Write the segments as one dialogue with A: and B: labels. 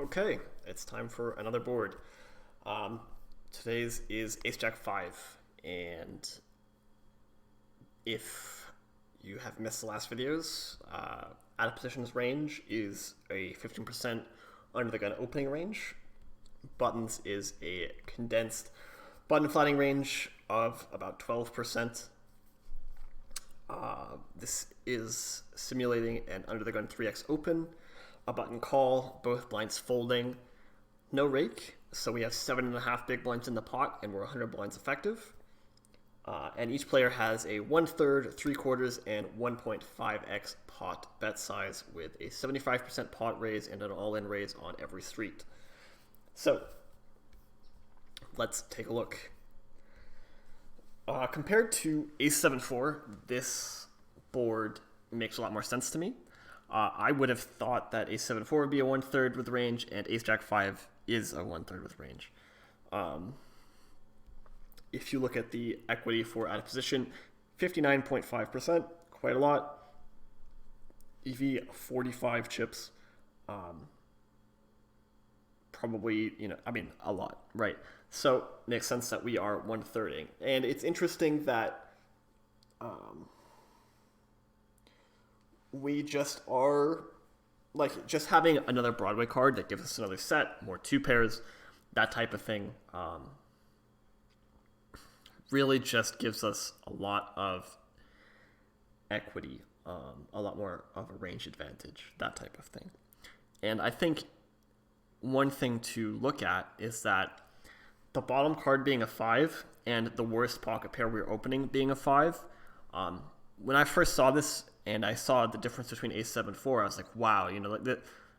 A: Okay, it's time for another board. Today's is Ace Jack 5, and if you have missed the last videos, out of positions range is a 15% under the gun opening range. Buttons is a condensed button flattening range of about 12%. This is simulating an under the gun 3x open, a button call, both blinds folding, no rake, so we have 7.5 big blinds in the pot and we're 100 blinds effective. And each player has a 1/3, 3/4, and 1.5x pot bet size with a 75% pot raise and an all-in raise on every street. So let's take a look. Compared to Ace 7-4, this board makes a lot more sense to me. I would have thought that Ace 7-4 would be a 1/3 with range, and Ace Jack 5 is a 1/3 with range. If you look at the equity for out of position, 59.5%, quite a lot. EV 45 chips, probably, a lot, right? So makes sense that we are 1/3ing. And it's interesting that we just are, just having another Broadway card that gives us another set, more two pairs, that type of thing, really just gives us a lot of equity, a lot more of a range advantage, that type of thing. And I think one thing to look at is that the bottom card being a 5 and the worst pocket pair we're opening being a 5, when I first saw this and I saw the difference between Ace 7-4, I was like, wow,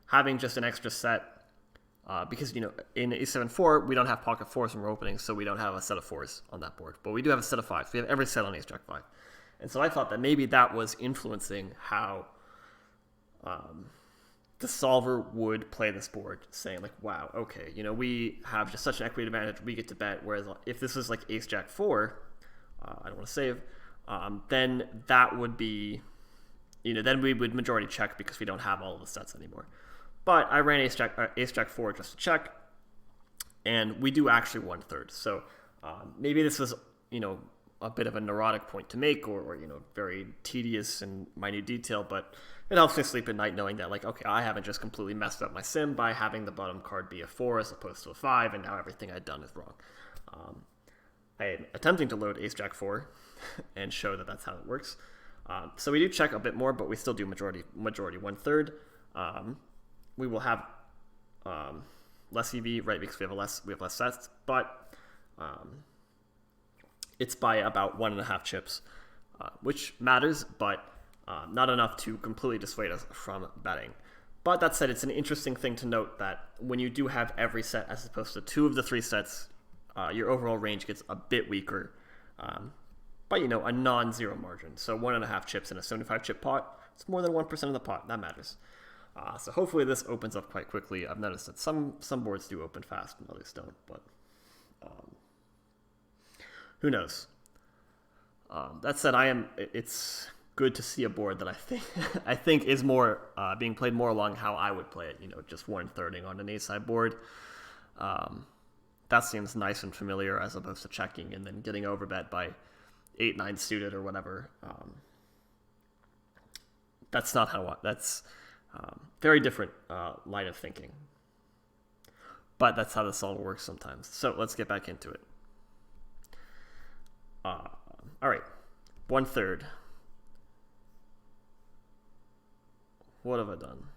A: having just an extra set, because, in Ace 7-4, we don't have pocket 4s when we're opening, so we don't have a set of 4s on that board. But we do have a set of 5s. We have every set on Ace Jack 5. And so I thought that maybe that was influencing how the solver would play this board, saying like, wow, okay, we have just such an equity advantage, we get to bet, whereas if this was like Ace Jack 4, I don't want to save, then that would be, then we would majority check because we don't have all of the sets anymore. But I ran Ace Jack 4 just to check, and we do actually 1/3. So maybe this was, a bit of a neurotic point to make, or very tedious and minute detail, but it helps me sleep at night knowing that, okay, I haven't just completely messed up my sim by having the bottom card be a 4 as opposed to a 5, and now everything I'd done is wrong. I am attempting to load Ace Jack 4 and show that that's how it works. So we do check a bit more, but we still do majority 1/3. We will have less EV, right, because we have less sets, but it's by about 1.5 chips, which matters, but not enough to completely dissuade us from betting. But that said, it's an interesting thing to note that when you do have every set as opposed to 2 of the 3 sets, your overall range gets a bit weaker, but a non-zero margin. So 1.5 chips in a 75 chip pot, it's more than 1% of the pot. That matters. So hopefully this opens up quite quickly. I've noticed that some boards do open fast and others don't, but who knows? That said, it's good to see a board that I think is more being played more along how I would play it. Just 1/3ing on an ace-high board. That seems nice and familiar as opposed to checking and then getting overbet by 8-9 suited or whatever. That's not how. That's very different line of thinking. But that's how the solver works sometimes. So let's get back into it. All right, 1/3. What have I done?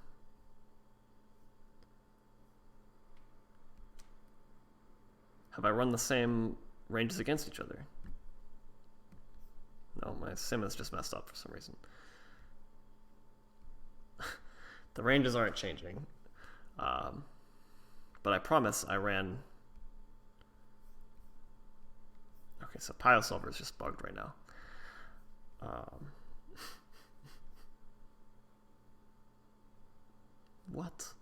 A: Have I run the same ranges against each other? No, my sim is just messed up for some reason. The ranges aren't changing. But I promise I ran... Okay, so Piosolver is just bugged right now. What?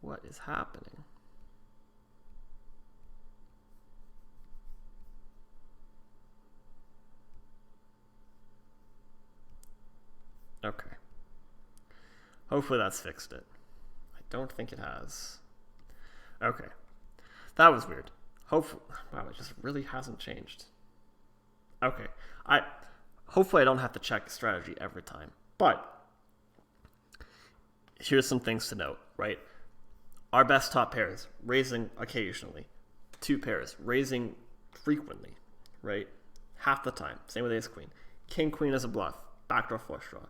A: What is happening? Okay. Hopefully that's fixed it. I don't think it has. Okay. That was weird. Hopefully, wow, it just really hasn't changed. Okay. Hopefully I don't have to check strategy every time. But here's some things to note, right? Our best top pairs, raising occasionally. 2 pairs, raising frequently, right? Half the time. Same with ace queen. King queen as a bluff, backdoor flush draw.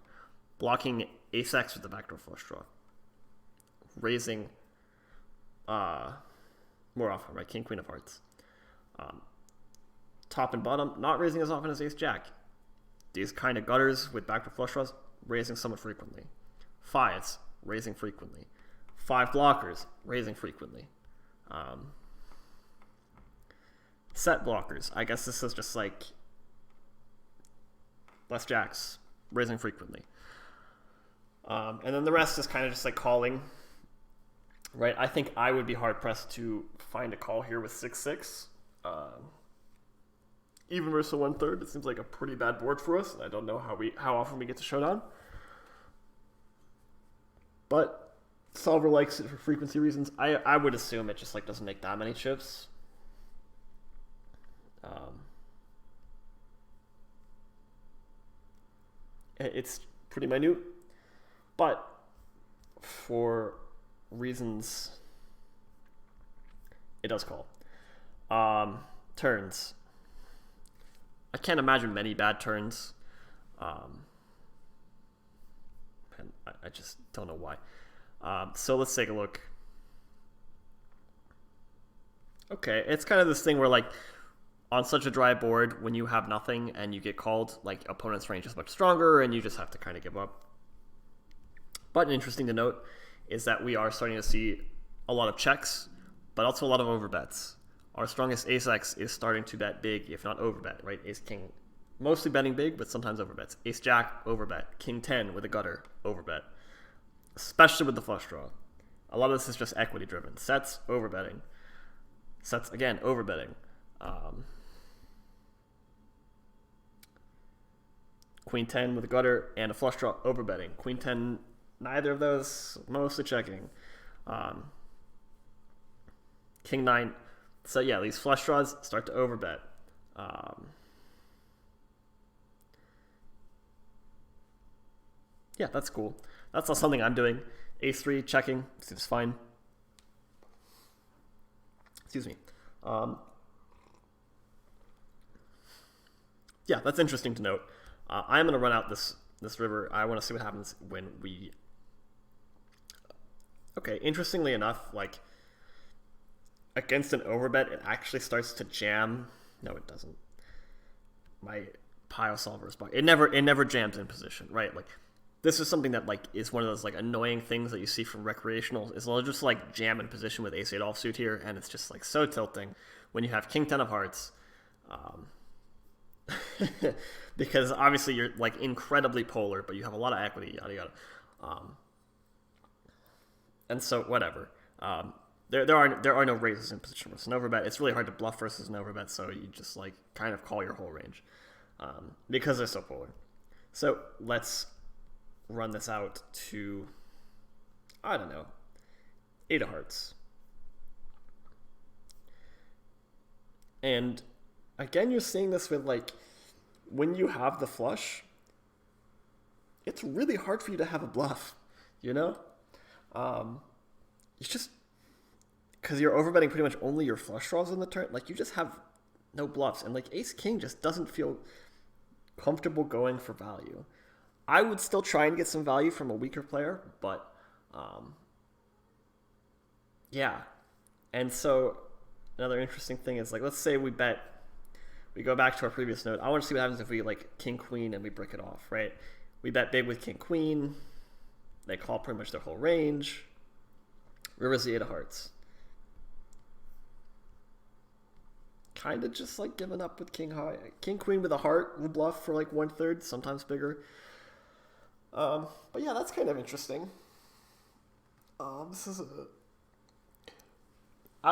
A: Blocking ace x with the backdoor flush draw. Raising more often, right? King queen of hearts. Top and bottom, not raising as often as ace jack. These kind of gutters with backdoor flush draws, raising somewhat frequently. 5s, raising frequently. 5 blockers, raising frequently. Set blockers, I guess this is just like less jacks, raising frequently. And then the rest is kind of just like calling, right? I think I would be hard pressed to find a call here with 6-6. Even versus 1/3, it seems like a pretty bad board for us. I don't know how often we get to showdown. But solver likes it for frequency reasons. I would assume it just like doesn't make that many chips. It's pretty minute, but for reasons, it does call. Turns. I can't imagine many bad turns. And I just don't know why. So let's take a look. Okay, it's kind of this thing where like on such a dry board, when you have nothing and you get called, like opponent's range is much stronger and you just have to kind of give up. But interesting to note is that we are starting to see a lot of checks, but also a lot of overbets. Our strongest ace x is starting to bet big, if not overbet, right? Ace king, mostly betting big, but sometimes overbets. Ace jack, overbet. King 10 with a gutter, overbet. Especially with the flush draw. A lot of this is just equity driven. Sets, overbetting. Sets, again, overbetting. Queen 10 with a gutter and a flush draw, overbetting. Queen 10, neither of those, mostly checking. King 9. So yeah, these flush draws start to overbet. Yeah, that's cool. That's not something I'm doing. Ace 3, checking, seems fine. Excuse me. Yeah, that's interesting to note. I'm going to run out this river. I want to see what happens when we... Okay, interestingly enough, like, against an overbet, it actually starts to jam. No, it doesn't. My Piosolver is blocked. It never jams in position, right? Like, this is something that like is one of those like annoying things that you see from recreational. Is they'll just like jam in position with ace 8 offsuit here, and it's just like so tilting when you have king 10 of hearts. Because obviously you're like incredibly polar, but you have a lot of equity, yada yada. And so whatever. There are no raises in position versus an overbet. It's really hard to bluff versus an overbet, so you just like kind of call your whole range because they're so polar. So let's run this out to, I don't know, 8 of hearts. And again, you're seeing this with like, when you have the flush, it's really hard for you to have a bluff, you know? It's just, because you're overbetting pretty much only your flush draws on the turn, like you just have no bluffs. And like ace king just doesn't feel comfortable going for value. I would still try and get some value from a weaker player, but yeah. And so another interesting thing is like, let's say we go back to our previous note. I want to see what happens if we like king queen and we brick it off, right? We bet big with king queen. They call pretty much their whole range. River's the 8 of hearts. Kind of just like giving up with king high. King queen with a heart will bluff for like 1/3, sometimes bigger. But yeah, that's kind of interesting. I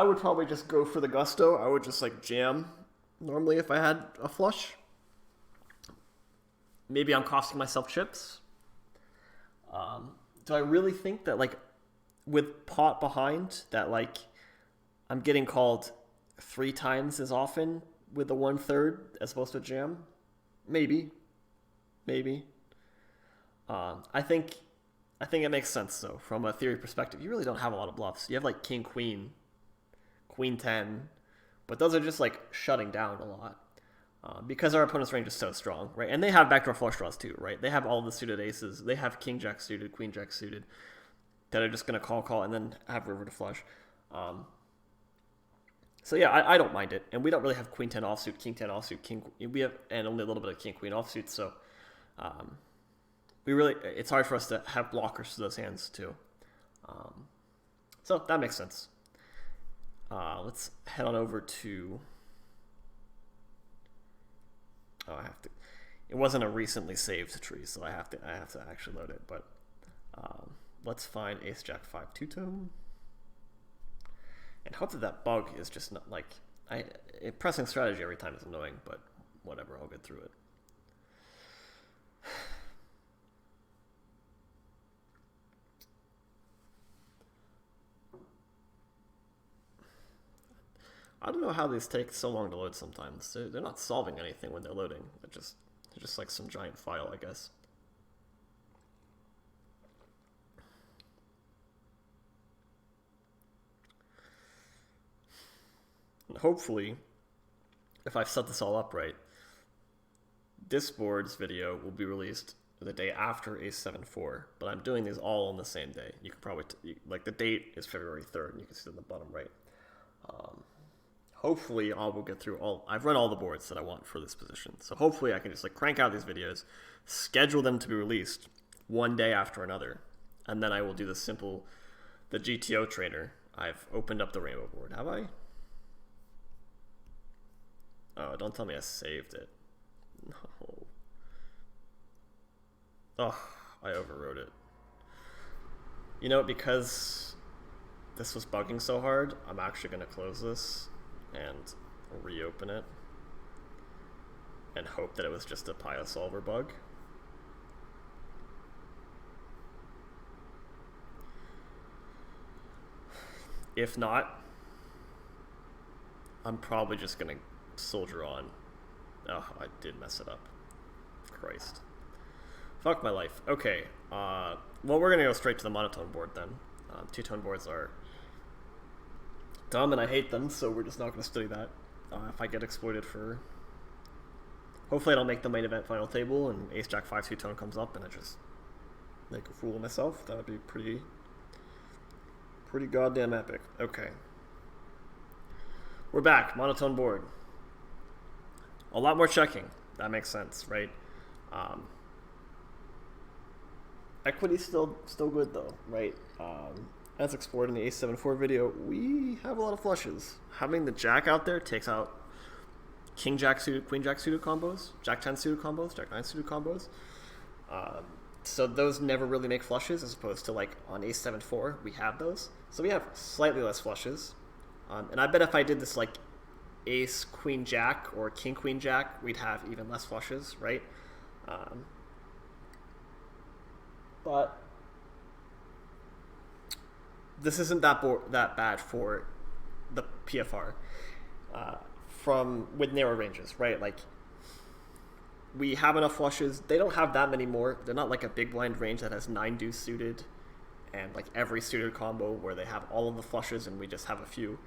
A: would probably just go for the gusto. I would just like jam normally if I had a flush. Maybe I'm costing myself chips. Do I really think that like with pot behind, that like I'm getting called 3 times as often with the 1/3 as opposed to jam. Maybe. I think it makes sense though from a theory perspective. You really don't have a lot of bluffs. You have like king queen, queen 10, but those are just like shutting down a lot because our opponent's range is so strong, right? And they have backdoor flush draws too, right? They have all the suited aces. They have king jack suited, queen jack suited that are just gonna call, and then have river to flush. So yeah, I don't mind it, and we don't really have queen 10 offsuit, king 10 offsuit, king. We have and only a little bit of king queen offsuit, so it's hard for us to have blockers to those hands too. So that makes sense. Let's head on over to. Oh, I have to. It wasn't a recently saved tree, so I have to actually load it. But let's find Ace Jack 5 two-tone. And hope that bug is just not like pressing strategy every time is annoying, but whatever, I'll get through it. I don't know how these take so long to load sometimes. They're not solving anything when they're loading. They're just like some giant file, I guess. And hopefully, if I've set this all up right, this board's video will be released the day after Ace-7-4, but I'm doing these all on the same day. You can probably, like the date is February 3rd, and you can see it in the bottom right. Hopefully I will get through I've run all the boards that I want for this position. So hopefully I can just like crank out these videos, schedule them to be released one day after another, and then I will do the GTO trainer. I've opened up the rainbow board. Have I? Oh, don't tell me I saved it. No. Oh, I overwrote it. You know, because this was bugging so hard, I'm actually going to close this and reopen it and hope that it was just a Piosolver bug. If not, I'm probably just going to soldier on. Oh, I did mess it up. Christ. Fuck my life. Okay, well, we're going to go straight to the monotone board then. Two-tone boards are dumb and I hate them, so we're just not going to study that. If I get exploited for... Hopefully I don't make the main event final table and Ace Jack 5 two-tone comes up and I just make a fool of myself. That would be pretty goddamn epic. Okay. We're back. Monotone board. A lot more checking. That makes sense, right? Equity's still good though, right? As explored in the Ace-7-4 video, we have a lot of flushes. Having the Jack out there takes out King Jack suited, Queen Jack suited combos, Jack 10 suited combos, Jack 9 suited combos. So those never really make flushes, as opposed to like on Ace-7-4, we have those. So we have slightly less flushes. And I bet if I did this like Ace Queen Jack or King Queen Jack, we'd have even less flushes, right? But this isn't that bad for the PFR with narrow ranges, right? Like we have enough flushes. They don't have that many more. They're not like a big blind range that has 9 deuce suited and like every suited combo where they have all of the flushes and we just have a few.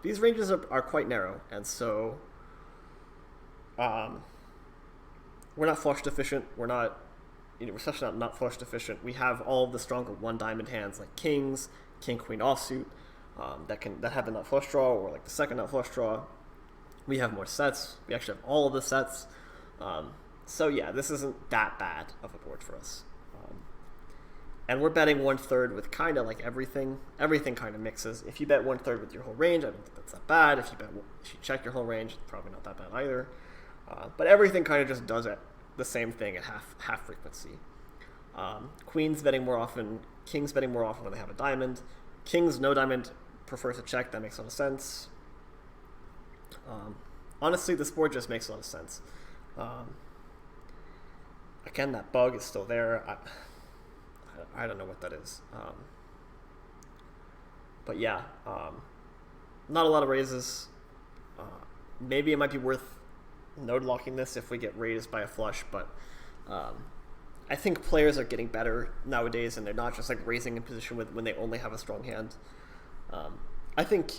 A: These ranges are quite narrow, and so we're not flush deficient. We're not, we're especially not flush deficient. We have all of the stronger one diamond hands like kings, king queen offsuit that have the nut flush draw or like the second nut flush draw. We have more sets. We actually have all of the sets. So yeah, this isn't that bad of a board for us. And we're betting 1/3 with kind of like everything. Everything kind of mixes. If you bet 1/3 with your whole range, I don't think that's that bad. If you check your whole range, it's probably not that bad either. But everything kind of just does it the same thing at half frequency. Queens betting more often. Kings betting more often when they have a diamond. Kings no diamond prefers to check. That makes a lot of sense. Honestly, this board just makes a lot of sense. Again, that bug is still there. I don't know what that is. But yeah, not a lot of raises. Uh, Maybe it might be worth node locking this if we get raised by a flush, but I think players are getting better nowadays, and they're not just like raising in position when they only have a strong hand. I think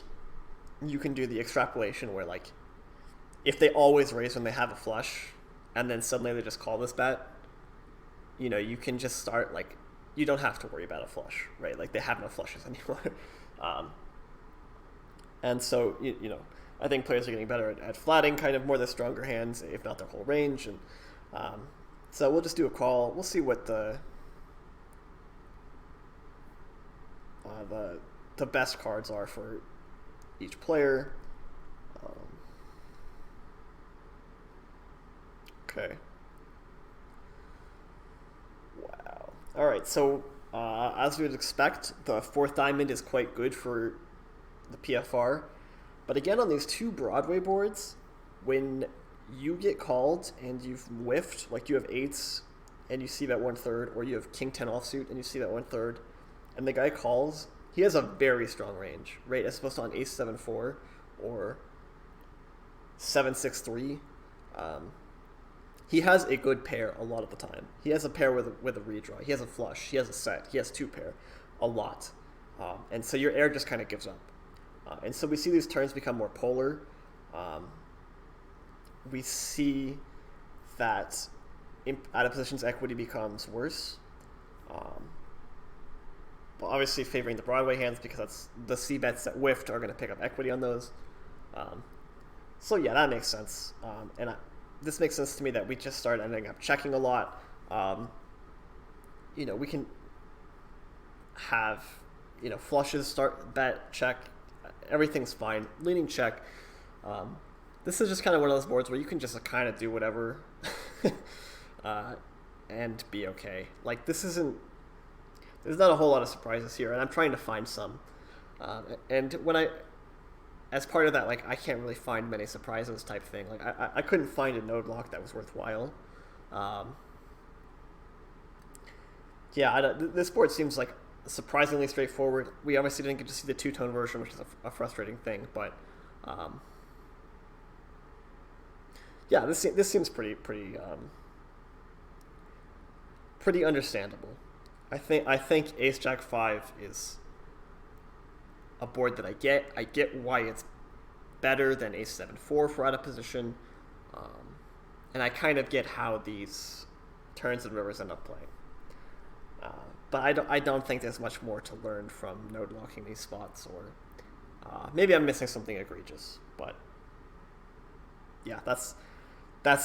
A: you can do the extrapolation where like if they always raise when they have a flush, and then suddenly they just call this bet, you can just start like you don't have to worry about a flush, right? Like they have no flushes anymore. And so I think players are getting better at flatting kind of more the stronger hands, if not their whole range. And so we'll just do a call. We'll see what the best cards are for each player. Okay. Wow. All right. So as we would expect, the fourth diamond is quite good for the PFR. But again, on these two Broadway boards, when you get called and you've whiffed, like you have eights and you see that 1/3, or you have king 10 offsuit and you see that 1/3, and the guy calls, he has a very strong range, right? As opposed to on ace 7-4 or 7-6-3. He has a good pair a lot of the time. He has a pair with a redraw. He has a flush. He has a set. He has two pair a lot. And so your air just kind of gives up. And so we see these turns become more polar. We see that out of positions equity becomes worse. But obviously favoring the Broadway hands, because that's the C bets that whiffed are going to pick up equity on those. So yeah, that makes sense. This makes sense to me that we just start ending up checking a lot. We can have flushes, start bet, check, everything's fine, leaning check. This is just kind of one of those boards where you can just kind of do whatever and be okay. Like there's not a whole lot of surprises here, and I'm trying to find some. And as part of that, like I can't really find many surprises type thing. Like I couldn't find a node lock that was worthwhile. This board seems like surprisingly straightforward. We obviously didn't get to see the two-tone version, which is a frustrating thing, but this seems pretty understandable. I think Ace Jack 5 is a board that I get. I get why it's better than Ace 7-4 for out of position, and I kind of get how these turns and rivers end up playing. But I don't think there's much more to learn from node locking these spots, or maybe I'm missing something egregious. But yeah, that's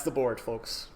A: the board, folks.